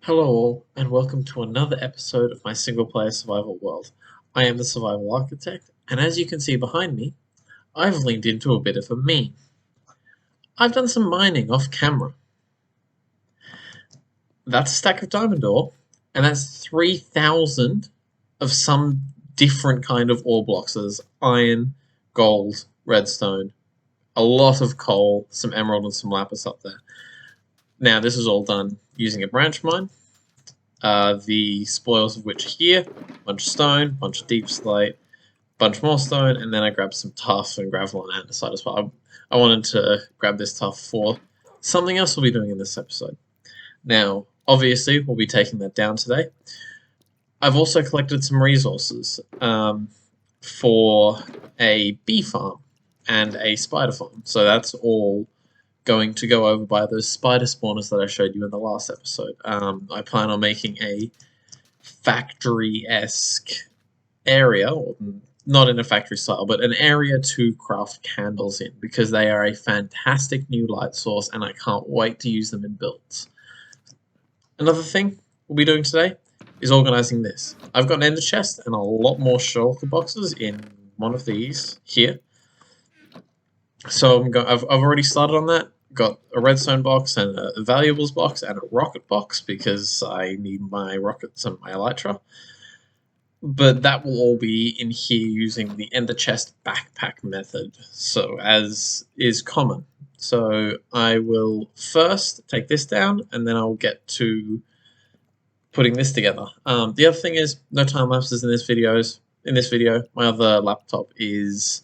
Hello all, and welcome to another episode of my single-player survival world. I am the Survival Architect, and as you can see behind me, I've leaned into a bit of a meme. I've done some mining off camera. That's a stack of diamond ore, and that's 3,000 of some different kind of ore blocks. So there's iron, gold, redstone, a lot of coal, some emerald, and some lapis up there. Now, this is all done using a branch mine. The spoils of which are here, bunch of stone, bunch of deep slate, bunch more stone, and then I grabbed some tuff and gravel and andesite as well. I wanted to grab this tuff for something else we'll be doing in this episode. Now, obviously, we'll be taking that down today. I've also collected some resources for a bee farm and a spider farm, so that's all going to go over by those spider spawners that I showed you in the last episode. I plan on making a factory-esque area, or not in a factory style, but an area to craft candles in, because they are a fantastic new light source and I can't wait to use them in builds. Another thing we'll be doing today is organizing this. I've got an ender chest and a lot more shulker boxes in one of these here. So I've already started on that. Got a redstone box and a valuables box and a rocket box because I need my rockets and my elytra. But that will all be in here using the ender chest backpack method, so as is common. So I will first take this down and then I'll get to putting this together. The other thing is no time lapses in this video. My other laptop is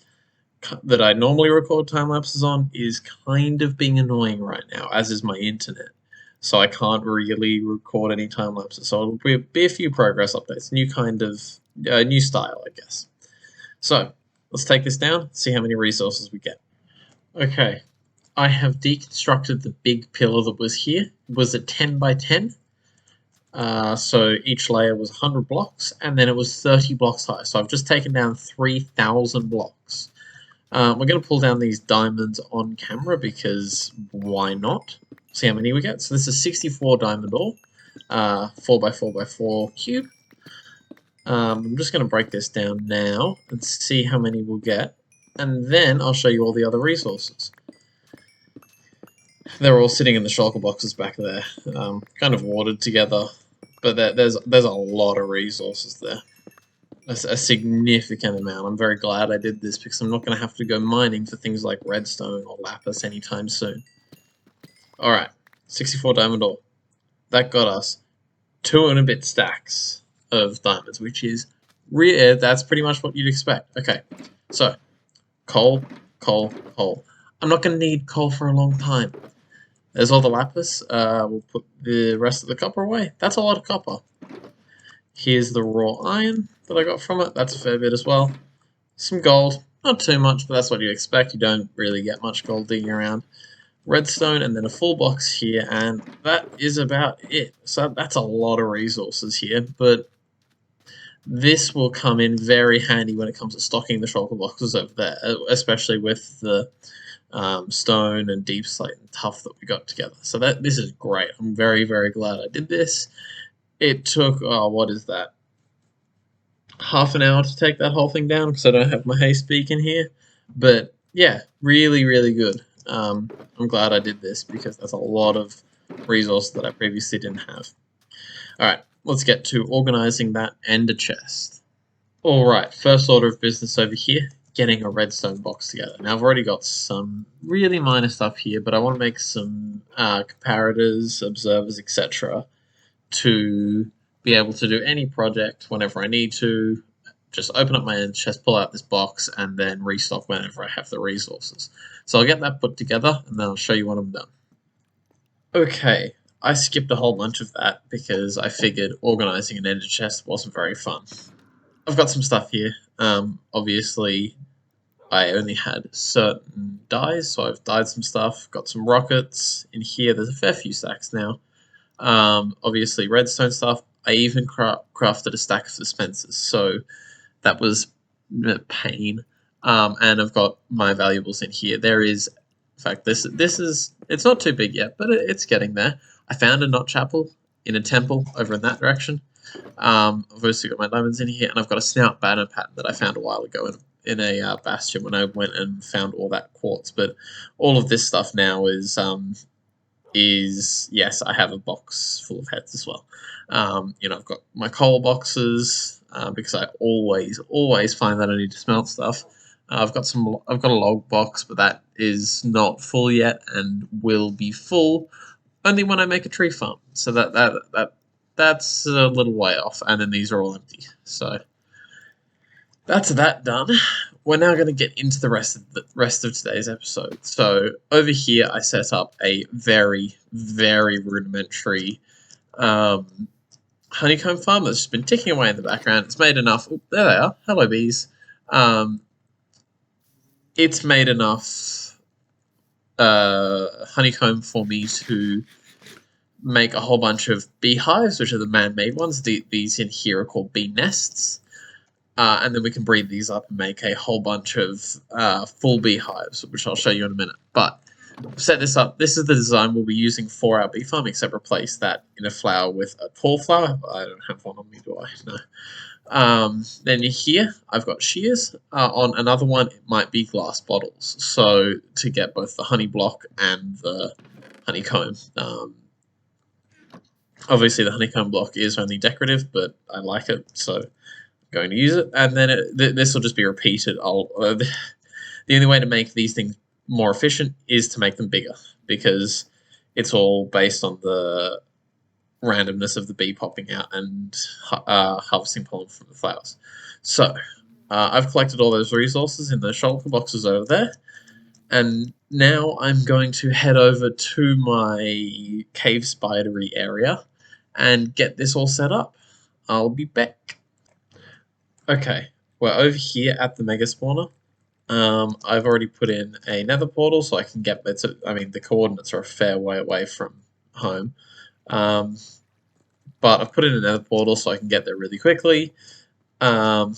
that I normally record time lapses on is kind of being annoying right now, as is my internet. So I can't really record any time lapses. So it'll be a few progress updates, new style, I guess. So let's take this down, see how many resources we get. Okay, I have deconstructed the big pillar that was here. It was a 10 by 10. So each layer was 100 blocks, and then it was 30 blocks high. So I've just taken down 3,000 blocks. We're going to pull down these diamonds on camera because why not? See how many we get. So this is 64 diamond ore, 4x4x4 cube. I'm just going to break this down now and see how many we'll get, and then I'll show you all the other resources. They're all sitting in the shulker boxes back there, kind of watered together, but there's a lot of resources there. A significant amount. I'm very glad I did this because I'm not going to have to go mining for things like redstone or lapis anytime soon. Alright, 64 diamond ore. That got us 2 and a bit stacks of diamonds, which is that's pretty much what you'd expect. Okay, so coal, coal, coal. I'm not going to need coal for a long time. There's all the lapis. We'll put the rest of the copper away. That's a lot of copper. Here's the raw iron that I got from it. That's a fair bit as well. Some gold. Not too much, but that's what you'd expect. You don't really get much gold digging around. Redstone, and then a full box here, and that is about it. So that's a lot of resources here, but this will come in very handy when it comes to stocking the shulker boxes over there, especially with the stone and deep slate and tuff that we got together. So this is great. I'm very, very glad I did this. It took, what is that? Half an hour to take that whole thing down because I don't have my haste beacon here. But yeah, really, really good. I'm glad I did this because that's a lot of resources that I previously didn't have. Alright, let's get to organizing that ender chest. Alright, first order of business over here, getting a redstone box together. Now I've already got some really minor stuff here, but I want to make some comparators, observers, etc. to be able to do any project whenever I need to. Just open up my ender chest, pull out this box, and then restock whenever I have the resources. So I'll get that put together, and then I'll show you when I'm done. Okay, I skipped a whole bunch of that because I figured organizing an ender chest wasn't very fun. I've got some stuff here. Obviously, I only had certain dyes, so I've dyed some stuff. Got some rockets in here. There's a fair few stacks now. Obviously, redstone stuff. I even crafted a stack of dispensers, so that was a pain. And I've got my valuables in here. There is, in fact, this is, it's not too big yet, but it's getting there. I found a notch apple in a temple over in that direction. I've also got my diamonds in here, and I've got a snout banner pattern that I found a while ago in a bastion when I went and found all that quartz. But all of this stuff now is yes, I have a box full of heads as well. I've got my coal boxes because I always find that I need to smelt stuff. I've got a log box, but that is not full yet and will be full only when I make a tree farm. So that's a little way off, and then these are all empty. So that's that done. We're now going to get into the rest of today's episode. So over here, I set up a very, very rudimentary honeycomb farm that's just been ticking away in the background. It's made enough. Oh, there they are. Hello, bees. It's made enough honeycomb for me to make a whole bunch of beehives, which are the man-made ones. These in here are called bee nests. And then we can breed these up and make a whole bunch of full beehives, which I'll show you in a minute. But set this up. This is the design we'll be using for our bee farm, except replace that in a flower with a tall flower. I don't have one on me, do I? No. Then here, I've got shears. On another one, it might be glass bottles. So to get both the honey block and the honeycomb. Obviously, the honeycomb block is only decorative, but I like it, so going to use it, and then this will just be repeated. The only way to make these things more efficient is to make them bigger, because it's all based on the randomness of the bee popping out and harvesting pollen from the flowers. So I've collected all those resources in the shulker boxes over there, and now I'm going to head over to my cave spidery area and get this all set up. I'll be back. Okay, we're over here at the mega spawner. I've already put in a nether portal so I can get the coordinates are a fair way away from home. But I've put in a nether portal so I can get there really quickly. And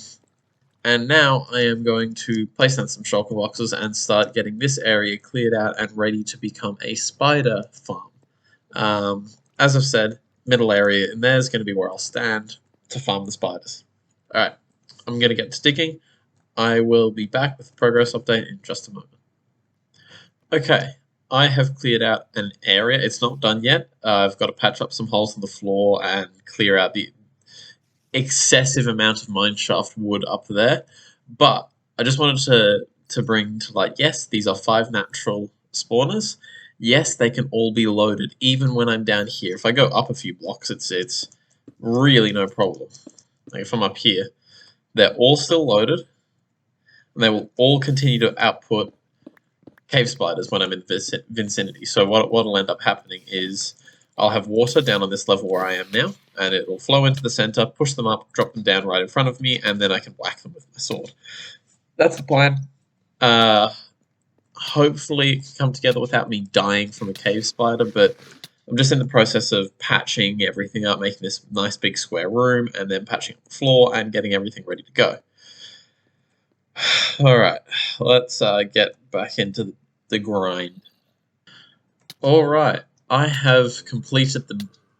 now I am going to place down some shulker boxes and start getting this area cleared out and ready to become a spider farm. As I've said, middle area in there is going to be where I'll stand to farm the spiders. Alright. I'm going to get to digging. I will be back with a progress update in just a moment. Okay, I have cleared out an area. It's not done yet. I've got to patch up some holes in the floor and clear out the excessive amount of mineshaft wood up there. But I just wanted to bring to light, yes, these are 5 natural spawners. Yes, they can all be loaded, even when I'm down here. If I go up a few blocks, it's really no problem. Like if I'm up here, they're all still loaded, and they will all continue to output cave spiders when I'm in vicinity. So what will end up happening is I'll have water down on this level where I am now, and it will flow into the center, push them up, drop them down right in front of me, and then I can whack them with my sword. That's the plan. Hopefully it can come together without me dying from a cave spider, but I'm just in the process of patching everything up, making this nice big square room, and then patching up the floor and getting everything ready to go. Alright, let's get back into the grind. Alright, I have completed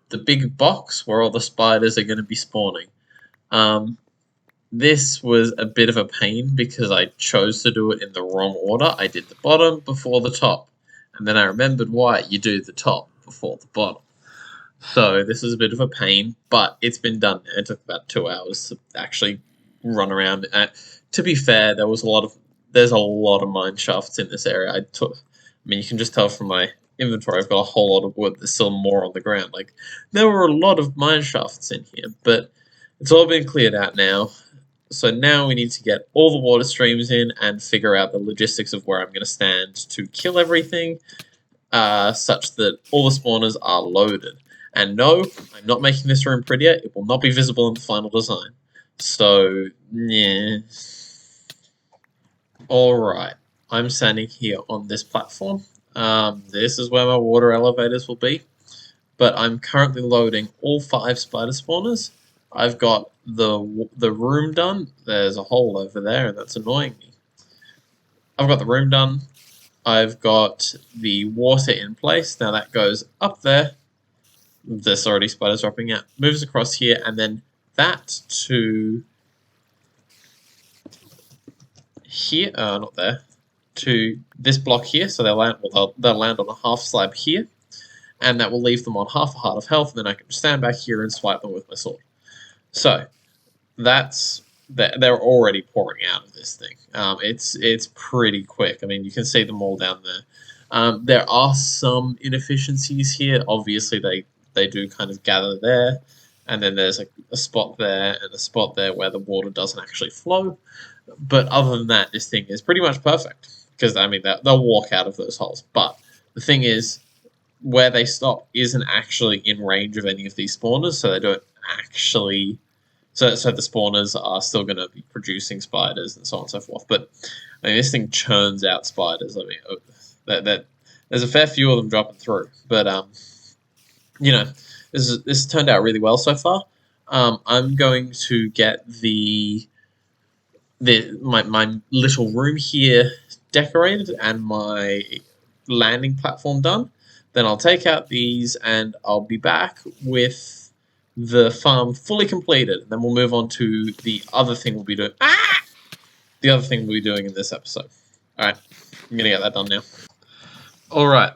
the big box where all the spiders are going to be spawning. This was a bit of a pain because I chose to do it in the wrong order. I did the bottom before the top, and then I remembered why you do the top before the bottom. So this is a bit of a pain, but it's been done. It took about 2 hours to actually run around. To be fair, there's a lot of mine shafts in this area. You can just tell from my inventory I've got a whole lot of wood. There's still more on the ground. Like, there were a lot of mine shafts in here, but it's all been cleared out now. So now we need to get all the water streams in and figure out the logistics of where I'm going to stand to kill everything, such that all the spawners are loaded. And no, I'm not making this room prettier. It will not be visible in the final design. So, yeah. Alright, I'm standing here on this platform. This is where my water elevators will be. But I'm currently loading all 5 spider spawners. I've got the room done. There's a hole over there, and that's annoying me. I've got the room done. I've got the water in place. Now that goes up there. There's already spiders dropping out. Moves across here, and then that to here. Not there. To this block here, so they'll land on a half slab here, and that will leave them on half a heart of health, and then I can stand back here and swipe them with my sword. So that's they're already pouring out of this thing. It's pretty quick. I mean, you can see them all down there. There are some inefficiencies here. Obviously, they do kind of gather there, and then there's a spot there and a spot there where the water doesn't actually flow. But other than that, this thing is pretty much perfect because I mean they'll walk out of those holes. But the thing is, where they stop isn't actually in range of any of these spawners, so they don't actually. So the spawners are still going to be producing spiders and so on and so forth. But I mean, this thing churns out spiders. I mean, that there's a fair few of them dropping through. But you know, this turned out really well so far. I'm going to get my little room here decorated and my landing platform done. Then I'll take out these and I'll be back with the farm fully completed. And then we'll move on to the other thing we'll be doing. The other thing we'll be doing in this episode. Alright, I'm going to get that done now. Alright,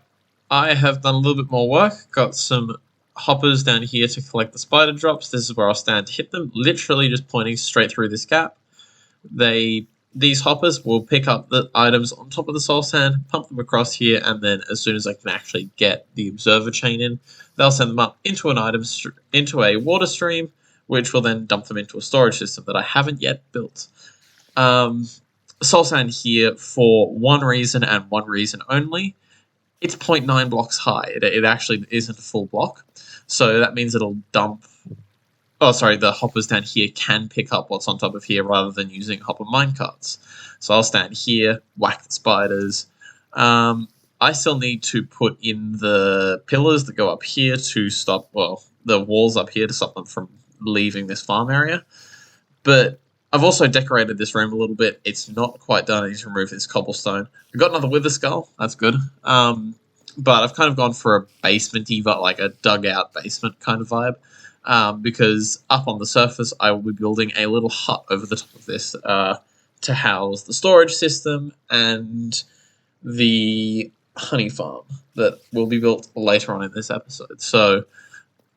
I have done a little bit more work. Got some hoppers down here to collect the spider drops. This is where I'll stand to hit them. Literally just pointing straight through this gap. These hoppers will pick up the items on top of the soul sand, pump them across here, and then as soon as I can actually get the observer chain in, they'll send them up into into a water stream, which will then dump them into a storage system that I haven't yet built. Soul sand here for one reason and one reason only. It's 0.9 blocks high. It actually isn't a full block, so that means it'll dump. Oh, sorry, the hoppers down here can pick up what's on top of here rather than using hopper minecarts. So I'll stand here, whack the spiders. I still need to put in the pillars that go up here to stop, well, the walls up here to stop them from leaving this farm area. But I've also decorated this room a little bit. It's not quite done. I need to remove this cobblestone. I've got another wither skull. That's good. But I've kind of gone for a basement-y, but like a dugout basement kind of vibe. Because up on the surface, I will be building a little hut over the top of this to house the storage system and the honey farm that will be built later on in this episode. So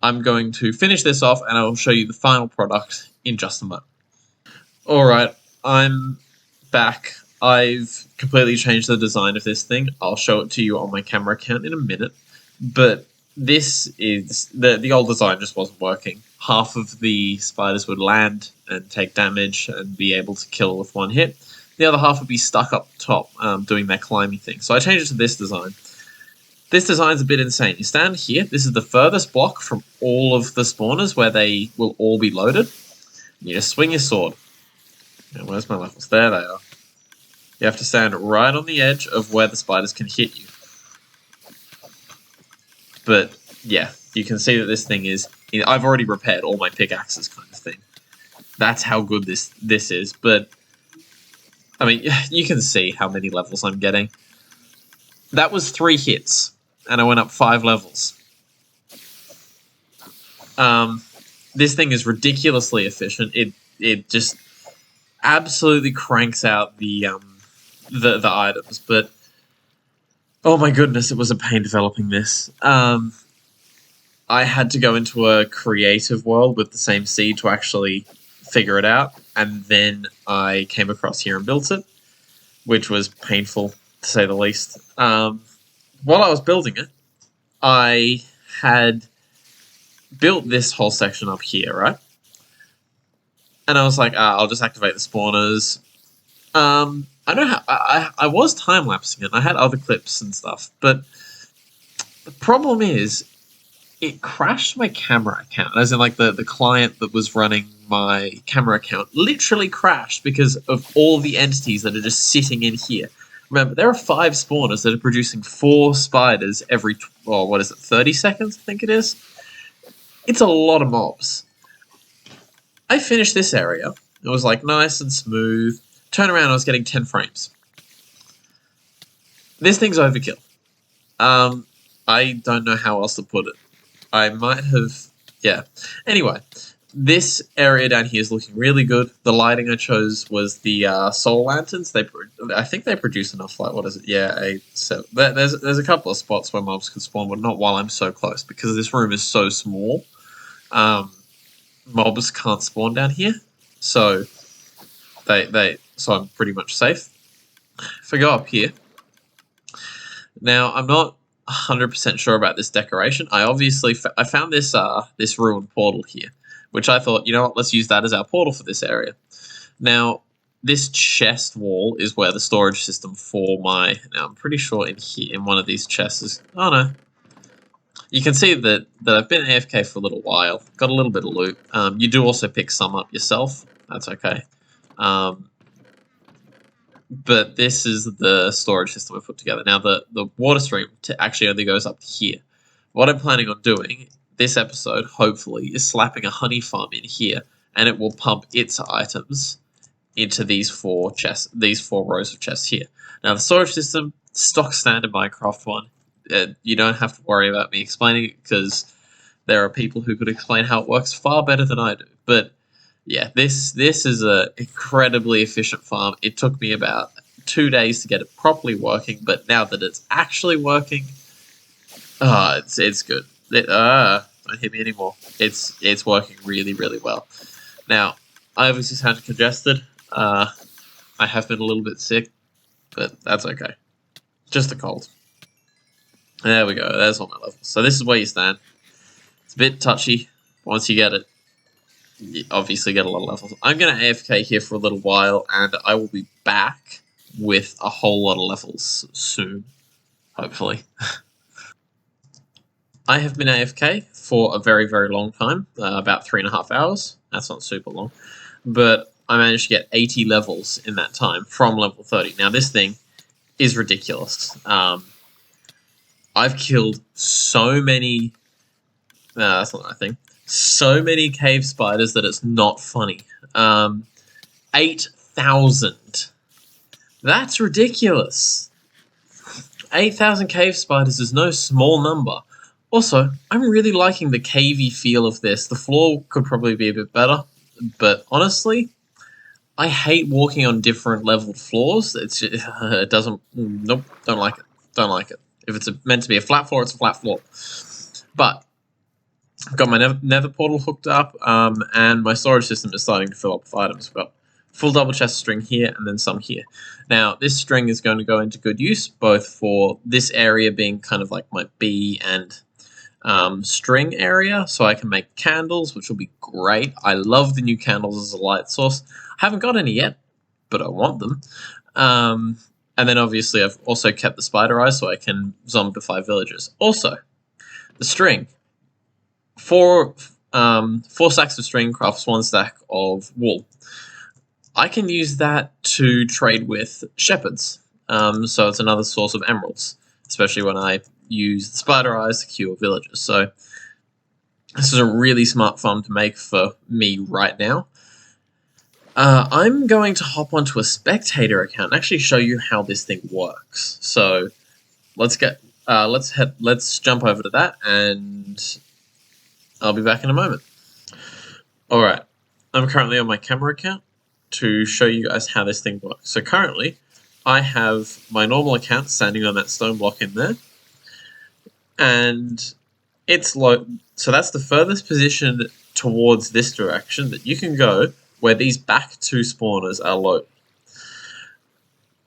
I'm going to finish this off and I will show you the final product in just a moment. Alright, I'm back. I've completely changed the design of this thing. I'll show it to you on my camera account in a minute. But this is the old design just wasn't working. Half of the spiders would land and take damage and be able to kill with one hit. The other half would be stuck up top doing their climbing thing. So I changed it to this design. This design's a bit insane. You stand here. This is the furthest block from all of the spawners where they will all be loaded. You just swing your sword. Now, where's my levels? There they are. You have to stand right on the edge of where the spiders can hit you. But, yeah, you can see that this thing is... I've already repaired all my pickaxes kind of thing. That's how good this is. But, I mean, you can see how many levels I'm getting. That was 3 hits, and I went up 5 levels. This thing is ridiculously efficient. It just absolutely cranks out the items, but... Oh my goodness, it was a pain developing this. I had to go into a creative world with the same seed to actually figure it out, and then I came across here and built it, which was painful, to say the least. While I was building it, I had built this whole section up here, right? And I was like, I'll just activate the spawners. I know how I was time-lapsing it. I had other clips and stuff, but the problem is it crashed my camera account, as in like the client that was running my camera account literally crashed because of all the entities that are just sitting in here. Remember, there are 5 spawners that are producing 4 spiders every, 30 seconds, I think it is? It's a lot of mobs. I finished this area. It was like nice and smooth. Turn around, I was getting 10 frames. This thing's overkill. I don't know how else to put it. I might have, yeah. Anyway, this area down here is looking really good. The lighting I chose was the solar lanterns. I think they produce enough light. What is it? Yeah, there's a couple of spots where mobs can spawn, but not while I'm so close because this room is so small. Mobs can't spawn down here, so so I'm pretty much safe. If I go up here, now I'm not 100% sure about this decoration. I found this ruined portal here, which I thought, you know what, let's use that as our portal for this area. Now, this chest wall is where the storage system for my. Now, I'm pretty sure in here, in one of these chests is. Oh no. You can see that I've been AFK for a little while. Got a little bit of loot. You do also pick some up yourself. That's okay. But this is the storage system we've put together. Now, the water stream actually only goes up to here. What I'm planning on doing this episode, hopefully, is slapping a honey farm in here, and it will pump its items into these four rows of chests here. Now, the storage system, stock standard Minecraft one. You don't have to worry about me explaining it because there are people who could explain how it works far better than I do. But yeah, this is an incredibly efficient farm. It took me about 2 days to get it properly working, but now that it's actually working, it's good. Don't hit me anymore. It's working really, really well. Now, I obviously sound congested. I have been a little bit sick, but that's okay. Just a cold. There we go. There's all my levels. So this is where you stand. It's a bit touchy. Once you get it, you obviously get a lot of levels. I'm going to AFK here for a little while, and I will be back with a whole lot of levels soon, hopefully. I have been AFK for a very, very long time, about 3.5 hours. That's not super long. But I managed to get 80 levels in that time from level 30. Now, this thing is ridiculous. I've killed so many... that's not the right thing. So many cave spiders that it's not funny. 8,000. That's ridiculous. 8,000 cave spiders is no small number. Also, I'm really liking the cavey feel of this. The floor could probably be a bit better, but honestly, I hate walking on different leveled floors. It doesn't... Nope, don't like it. Don't like it. If it's meant to be a flat floor, it's a flat floor. But I've got my nether portal hooked up, and my storage system is starting to fill up with items. I've got full double chest string here, and then some here. Now, this string is going to go into good use, both for this area being kind of like my bee and string area, so I can make candles, which will be great. I love the new candles as a light source. I haven't got any yet, but I want them. And then obviously I've also kept the spider eyes so I can zombify villagers. Also, the string. 4 stacks of string crafts 1 stack of wool. I can use that to trade with shepherds. So it's another source of emeralds, especially when I use the spider eyes to cure villagers. So this is a really smart farm to make for me right now. I'm going to hop onto a spectator account and actually show you how this thing works. So let's jump over to that, and I'll be back in a moment. Alright, I'm currently on my camera account to show you guys how this thing works. So currently, I have my normal account standing on that stone block in there, and it's low. So that's the furthest position towards this direction that you can go where these back 2 spawners are loaded.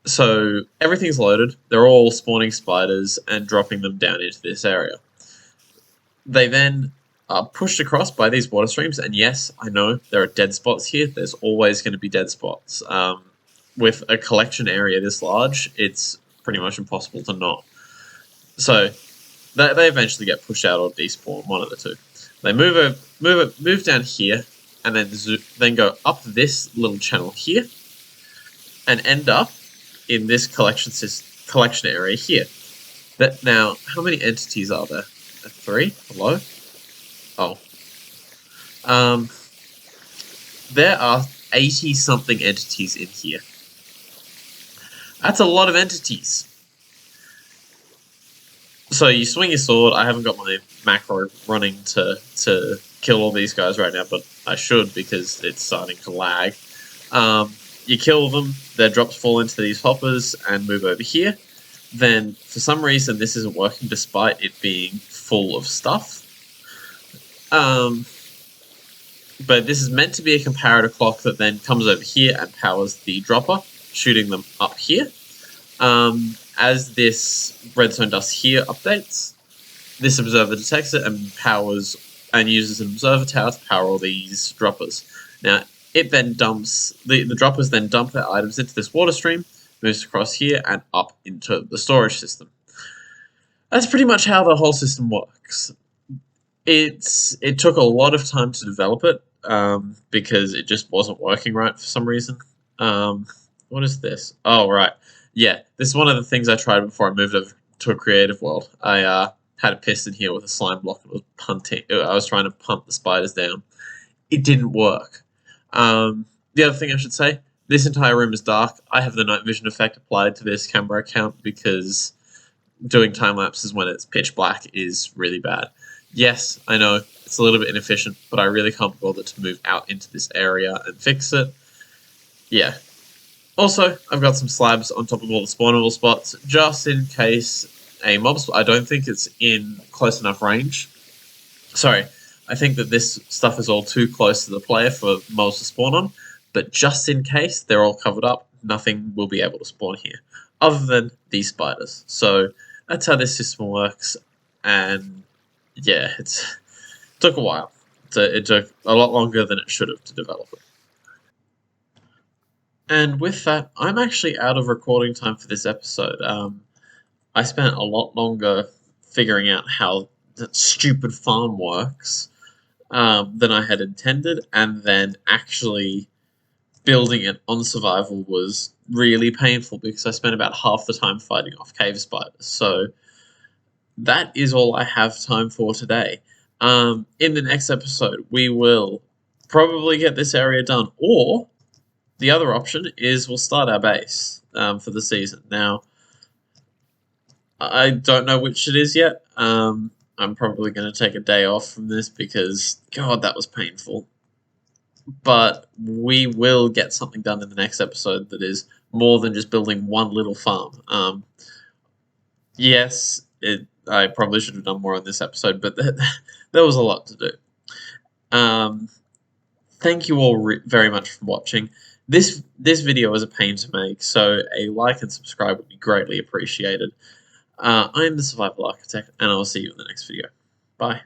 So everything's loaded. They're all spawning spiders and dropping them down into this area. They then are pushed across by these water streams, and yes, I know there are dead spots here. There's always going to be dead spots. With a collection area this large, it's pretty much impossible to not. So they eventually get pushed out or despawn, one of the two. They move down here, and then go up this little channel here, and end up in this collection area here. Now, how many entities are there? 3? Hello? Oh. There are 80-something entities in here. That's a lot of entities. So you swing your sword. I haven't got my macro running to kill all these guys right now, but I should because it's starting to lag. You kill them, their drops fall into these hoppers and move over here. Then, for some reason, this isn't working despite it being full of stuff. But this is meant to be a comparator clock that then comes over here and powers the dropper, shooting them up here. As this redstone dust here updates, this observer detects it and powers and uses an observer tower to power all these droppers. Now, it then dumps the droppers then dump their items into this water stream, moves across here and up into the storage system. That's pretty much how the whole system works. It took a lot of time to develop it because it just wasn't working right for some reason. What is this? Oh, right. Yeah, this is one of the things I tried before I moved over to a creative world. I had a piston here with a slime block and was punting. I was trying to punt the spiders down. It didn't work. The other thing I should say, this entire room is dark. I have the night vision effect applied to this camera account because doing time lapses when it's pitch black is really bad. Yes, I know it's a little bit inefficient, but I really can't bother to move out into this area and fix it. Yeah. Also, I've got some slabs on top of all the spawnable spots, just in case a mob. I don't think it's in close enough range. Sorry, I think that this stuff is all too close to the player for mobs to spawn on, but just in case they're all covered up, nothing will be able to spawn here, other than these spiders. So that's how this system works, and yeah, it took a while. It took a lot longer than it should have to develop it. And with that, I'm actually out of recording time for this episode. I spent a lot longer figuring out how that stupid farm works than I had intended, and then actually building it on survival was really painful because I spent about half the time fighting off cave spiders. So that is all I have time for today. In the next episode, we will probably get this area done, or the other option is we'll start our base for the season. Now, I don't know which it is yet. I'm probably going to take a day off from this because, God, that was painful. But we will get something done in the next episode that is more than just building one little farm. Yes, I probably should have done more on this episode, but there was a lot to do. Thank you all very much for watching. This video is a pain to make, so a like and subscribe would be greatly appreciated. I am the Survival Architect, and I will see you in the next video. Bye.